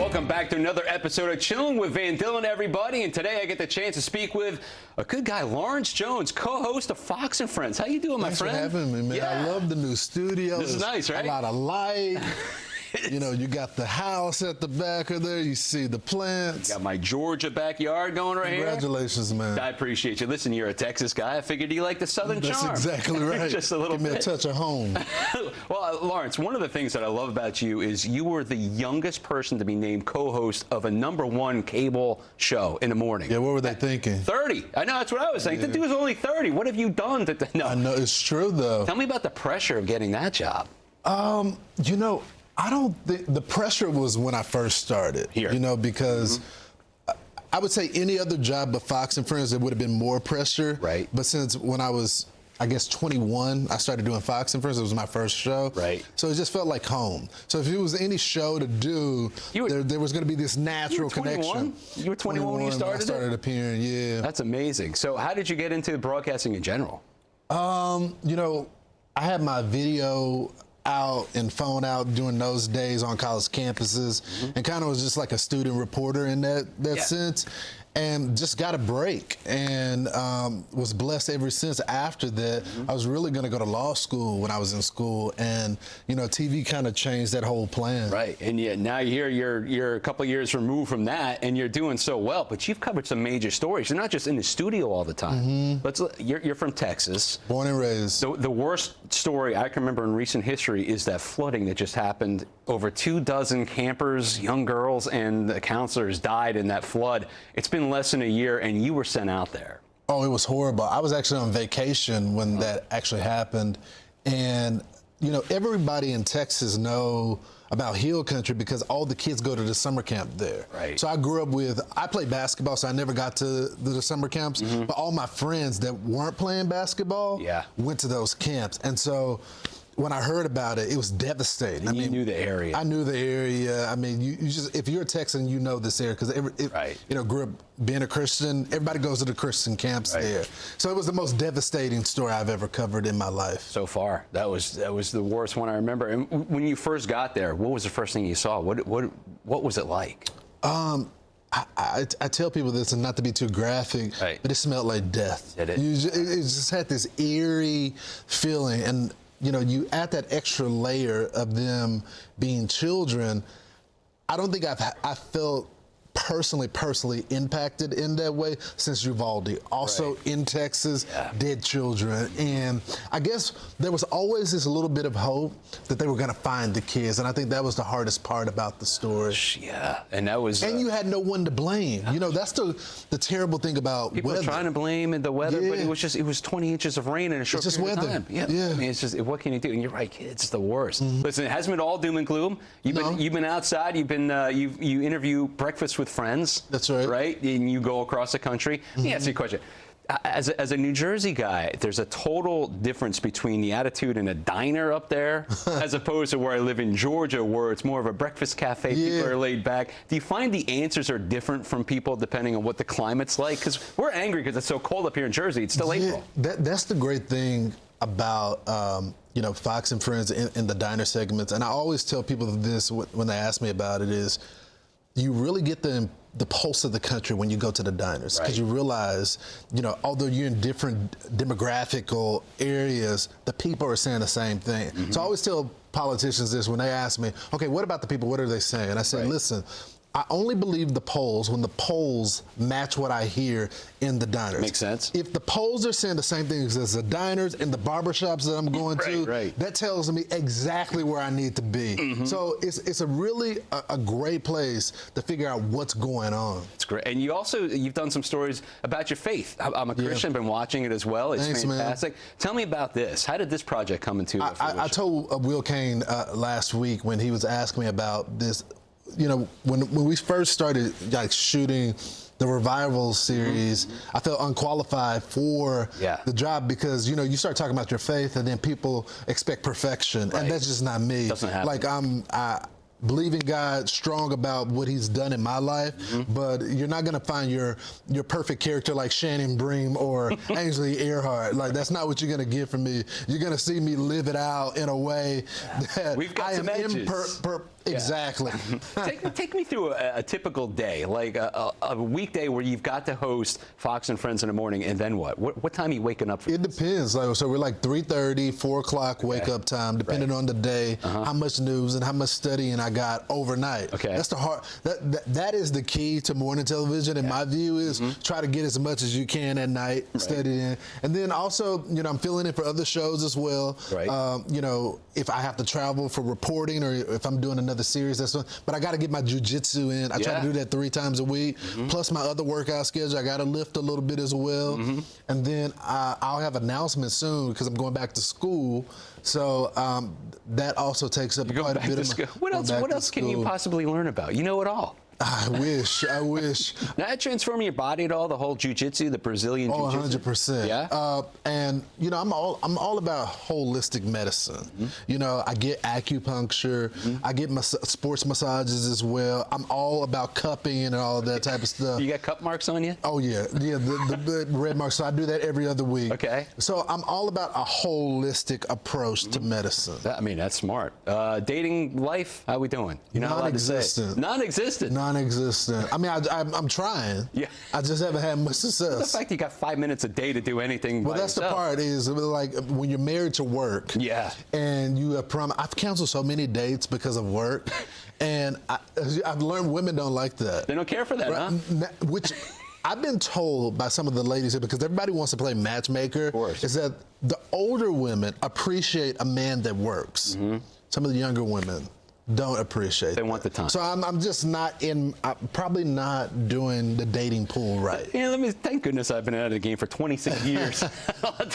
Welcome back to another episode of Chillin' with Van Dillen, everybody. And today I get the chance to speak with a good guy, Lawrence Jones, co-host of Fox and Friends. How you doing, my friend? Thanks for having me, man. Yeah. I love the new studio. This is nice, right? A lot of light. You know, you got the house at the back of there. You see the plants. Got my Georgia backyard going right here. Congratulations, man. I appreciate you. Listen, you're a Texas guy. I figured you like the Southern That's charm. exactly right. Just a little Give me bit. a touch of home. Well, Lawrence, one of the things that I love about you is you were the youngest person to be named co-host of a #1 cable show in the morning. Yeah, what were they thinking? 30. I know, that's what I was saying. Yeah. The dude was only 30. What have you done? No. I know, it's true, though. Tell me about the pressure of getting that job. You know, I don't think the pressure was when I first started. Here. You know, because I would say any other job but Fox and Friends, there would have been more pressure. Right. But since when I was, I guess, 21, I started doing Fox and Friends. It was my first show. Right. So it just felt like home. So if it was any show to do, there was going to be this natural connection. You were 21 when you started? I started appearing, yeah. That's amazing. So how did you get into broadcasting in general? You know, I had my video out and phone out during those days on college campuses, and kind of was just like a student reporter in that sense, and just got a break, and was blessed ever since. After that, I was really going to go to law school when I was in school, and you know, TV kind of changed that whole plan. Right, and yet now you're a couple years removed from that, and you're doing so well. But you've covered some major stories. You're not just in the studio all the time. You're from Texas, born and raised. The worst story I can remember in recent history is that flooding that just happened. Over 24 campers, young girls, and the counselors died in that flood. It's been less than a year, and you were sent out there. Oh, it was horrible. I was actually on vacation when that actually happened. And, you know, everybody in Texas know about Hill Country because all the kids go to the summer camp there. Right. So I grew up I played basketball, so I never got to the summer camps. But all my friends that weren't playing basketball went to those camps. And so when I heard about it, it was devastating. And you knew the area. I knew the area. I mean, you just, if you're a Texan, you know this area because you know, grew up being a Christian. Everybody goes to the Christian camps there. So it was the most devastating story I've ever covered in my life. So far, that was the worst one I remember. And when you first got there, what was the first thing you saw? What was it like? I tell people this, and not to be too graphic, but it smelled like death. Did it? It just had this eerie feeling, and you know, you add that extra layer of them being children. I don't think I felt personally impacted in that way since Uvalde. Also in Texas, dead children. And I guess there was always this little bit of hope that they were going to find the kids. And I think that was the hardest part about the story. Yeah, and that was... And you had no one to blame. You know, that's the terrible thing about people weather. People are trying to blame the weather, but it was 20 inches of rain in a short period of time. Yeah. I mean, it's just, what can you do? And you're right, it's the worst. Listen, it hasn't been all doom and gloom. You've been outside. You interview Breakfast with Friends. That's right. Right? And you go across the country. Let me ask you a question. As a New Jersey guy, there's a total difference between the attitude in a diner up there as opposed to where I live in Georgia, where it's more of a breakfast cafe. People are laid back. Do you find the answers are different from people depending on what the climate's like? Because we're angry because it's so cold up here in Jersey. It's still April. That's the great thing about you know, Fox and Friends in the diner segments. And I always tell people this when they ask me about it is, you really get the pulse of the country when you go to the diners, because you realize, you know, although you're in different demographical areas, the people are saying the same thing. So I always tell politicians this when they ask me, okay, what about the people? What are they saying? And I say, listen, I only believe the polls when the polls match what I hear in the diners. Makes sense. If the polls are saying the same things as the diners and the barbershops that I'm going to, that tells me exactly where I need to be. So it's a really a great place to figure out what's going on. It's great. And you've done some stories about your faith. I'm a Christian, been watching it as well. It's fantastic. Man. Tell me about this. How did this project come into fruition? I told Will Kane last week when he was asking me about this. You know, when we first started like shooting the Revival series, I felt unqualified for the job because, you know, you start talking about your faith and then people expect perfection, and that's just not me. Doesn't happen. Like believe in God, strong about what He's done in my life, but you're not gonna find your perfect character like Shannon Bream or Ainsley Earhart. Like, that's not what you're gonna get from me. You're gonna see me live it out in a way that We've got I some am edges. Exactly. Take me through a typical day, like a weekday where you've got to host Fox and Friends in the morning, and then what? What time are you waking up for? It depends. Like, so we're like 3:30, 4 o'clock wake up time, depending on the day, how much news and how much studying I got overnight. Okay. That's the hard. That is the key to morning television, in my view, is try to get as much as you can at night, studying, and then also, I'm filling in for other shows as well. Right. If I have to travel for reporting or if I'm doing another series, but I got to get my jiu-jitsu in. I try to do that 3 times a week, plus my other workout schedule. I got to lift a little bit as well, and then I'll have announcements soon because I'm going back to school. So that also takes up quite a bit of my. What else can you possibly learn about? You know it all. I wish. Now, that transforming your body at all, the whole jiu-jitsu, the Brazilian jiu-jitsu? 100%. Yeah? And, I'm all about holistic medicine. I get acupuncture. I get sports massages as well. I'm all about cupping and all of that type of stuff. You got cup marks on you? Oh, yeah. The red marks. So I do that every other week. Okay. So I'm all about a holistic approach to medicine. That's smart. Dating life, how we doing? You're not allowed to say. Non-existent. I mean, I'm trying. Yeah. I just haven't had much success. The fact you got 5 minutes a day to do anything. Well, that's yourself. the part is like when you're married to work. Yeah. And you have I've canceled so many dates because of work, and I've learned women don't like that. They don't care for that, huh? Which I've been told by some of the ladies here, because everybody wants to play matchmaker, Of course. is that the older women appreciate a man that works. Some of the younger women don't appreciate They want the time. So I'm just I'm probably not doing the dating pool right. Yeah, thank goodness I've been out of the game for 26 years.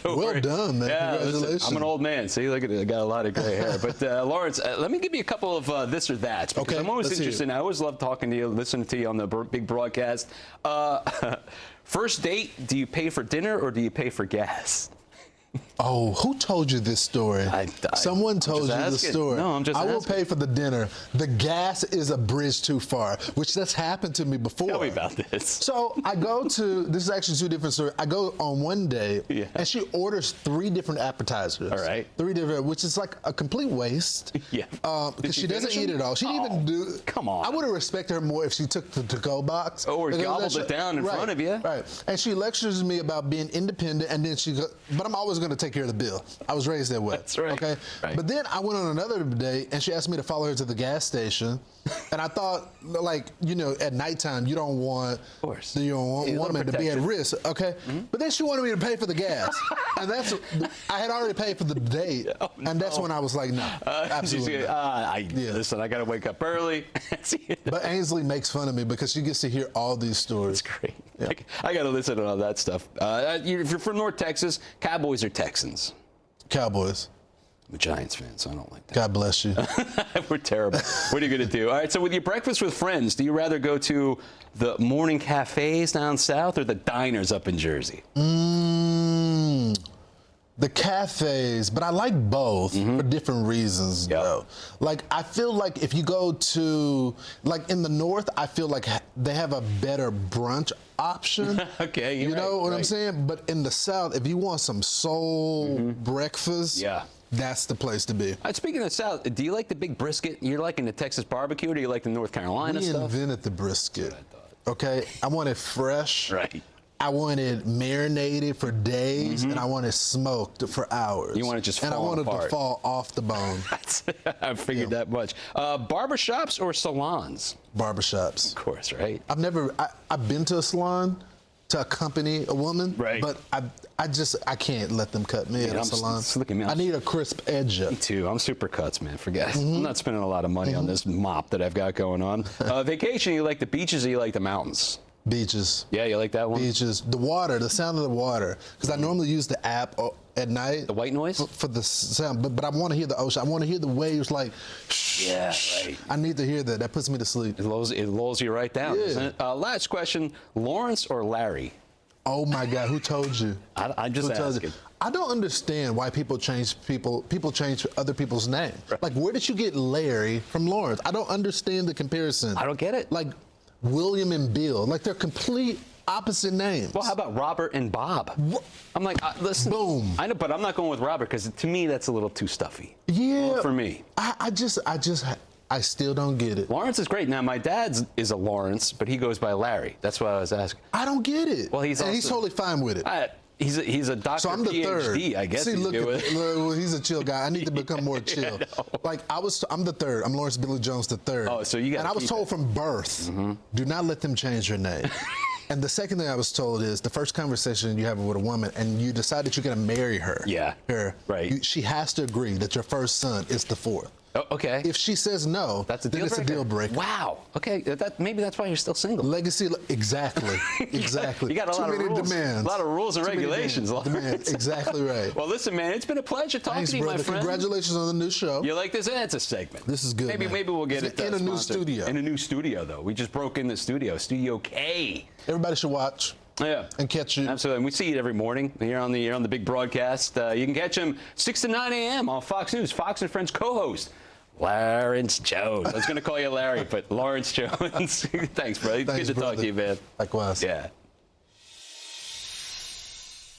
Well done, man. Yeah, Congratulations. listen, I'm an old man. See, look at it. I got a lot of gray hair. But Lawrence, let me give you a couple of this or that's, because I'm always interested. I always love talking to you, listening to you on the big broadcast. First date, do you pay for dinner or do you pay for gas? Oh, who told you this story? Someone told you the story. No, I'm just I will asking. pay for the dinner. The gas is a bridge too far, which that's happened to me before. Tell me about this. So I go to, this is actually 2 different stories. I go on one day, and she orders 3 different appetizers. All right. 3 different, which is like a complete waste. Yeah. Because she doesn't finish eat them? it all. She didn't even do. Come on. I would have respected her more if she took the to-go box. Or gobbled it down in front of you. Right. And she lectures me about being independent, and then but I'm always going to take care of the bill. I was raised that way. That's right. Okay. Right. But then I went on another day, and she asked me to follow her to the gas station, and I thought, like, at nighttime you don't want, of course, woman to be at risk. Okay. But then she wanted me to pay for the gas, and I had already paid for the date, and that's when I was like, no, absolutely. Listen, I got to wake up early. But Ainsley makes fun of me because she gets to hear all these stories. That's great. Yeah. I got to listen to all that stuff. If you're from North Texas, Cowboys or Texans? Cowboys. I'm a Giants fan, so I don't like that. God bless you. We're terrible. What are you going to do? All right, so with your breakfast with friends, do you rather go to the morning cafes down south or the diners up in Jersey? The cafes, but I like both for different reasons, though. Like, I feel like if you go to, like, in the north, I feel like they have a better brunch option. Okay, you know what I'm saying? But in the south, if you want some soul breakfast, that's the place to be. Speaking of the South, do you like the big brisket? You're liking the Texas barbecue, or do you like the North Carolina stuff? We invented the brisket. Okay, I want it fresh. Right. I want it marinated for days, and I want it smoked for hours. You want it just and fall I want apart. it to fall off the bone. I figured that much. Barbershops or salons? Barbershops. Of course, right? I've been to a salon to accompany a woman, right? But I can't let them cut me at a salon. Look at me. I need a crisp edge up. Me too. I'm super cuts, man. Forget. I'm not spending a lot of money on this mop that I've got going on. Vacation, you like the beaches or you like the mountains? Beaches. Yeah, you like that one? Beaches. The water, the sound of the water. Because I normally use the app at night. The white noise? For the sound. But I want to hear the ocean. I want to hear the waves like, shh. Yeah, right. I need to hear that. That puts me to sleep. It lulls you right down, doesn't it? Last question, Lawrence or Larry? Oh, my God. Who told you? I'm just asking. I don't understand why people change other people's names. Right. Like, where did you get Larry from Lawrence? I don't understand the comparison. I don't get it. Like, William and Bill, like they're complete opposite names. Well, how about Robert and Bob? What? I'm like, listen. Boom. I know, but I'm not going with Robert because to me that's a little too stuffy. Yeah. Well, for me. I still don't get it. Lawrence is great. Now, my dad's is a Lawrence, but he goes by Larry. That's why I was asking. I don't get it. Well, he's totally fine with it. He's a doctor, So I'm the PhD, third. I guess. See, look, with. he's a chill guy. I need to become more chill. Like I'm the third. I'm Lawrence Billy Jones the third. Oh, so you got. And I was told from birth, do not let them change your name. And the second thing I was told is the first conversation you have with a woman, and you decide that you're going to marry her. Yeah. Right. She has to agree that your first son is the fourth. Oh, okay. If she says no, That's a then deal it's breaker. a deal breaker. Wow. Okay. Maybe that's why you're still single. Legacy, exactly. You got a Too lot of many rules. demands. A lot of rules and Too many regulations. demands. Exactly right. Well, listen, man, it's been a pleasure talking Thanks, to you, brother. my friend. Congratulations on the new show. You like this? It's a segment. This is good. Maybe we'll get it in a new sponsored. studio. In a new studio, though. We just broke in the studio, Studio K. Everybody should watch. Yeah. And catch you. Absolutely. And we see it every morning here on the big broadcast. You can catch him 6 to 9 a.m. on Fox News. Fox and Friends co-host Lawrence Jones. I was going to call you Larry, but Lawrence Jones. Thanks, brother. Good to talk to you, man. Likewise. Yeah.